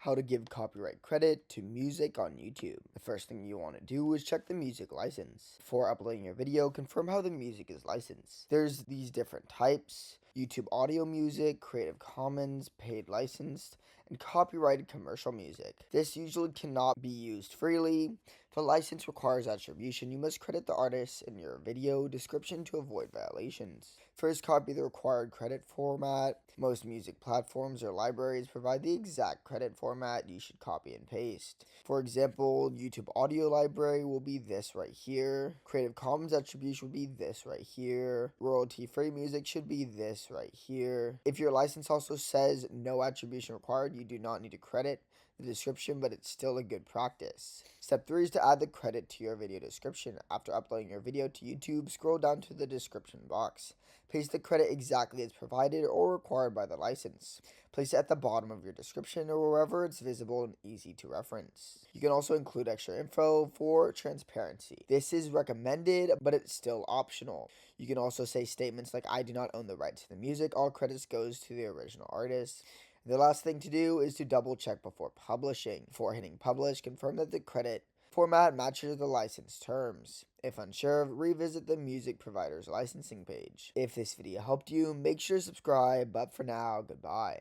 How to give copyright credit to music on YouTube. The first thing you want to do is check the music license. Before uploading your video, confirm how the music is licensed. There's these different types: YouTube audio music, Creative Commons, paid licensed, and copyrighted commercial music. This usually cannot be used freely. If a license requires attribution, you must credit the artist in your video description to avoid violations. First, copy the required credit format. Most music platforms or libraries provide the exact credit format you should copy and paste. For example, YouTube audio library will be this right here. Creative Commons attribution would be this right here. Royalty-free music should be this right here. If your license also says no attribution required, you do not need to credit the description, but it's still a good practice. Step 3 is to add the credit to your video description. After uploading your video to YouTube, scroll down to the description box. Paste the credit exactly as provided or required by the license. Place it at the bottom of your description or wherever it's visible and easy to reference. You can also include extra info for transparency. This is recommended, but it's still optional. You can also say statements like, "I do not own the rights to the music. All credits goes to the original artist." The last thing to do is to double check before publishing. Before hitting publish, confirm that the credit format matches the license terms. If unsure, revisit the music provider's licensing page. If this video helped you, make sure to subscribe, but for now, goodbye.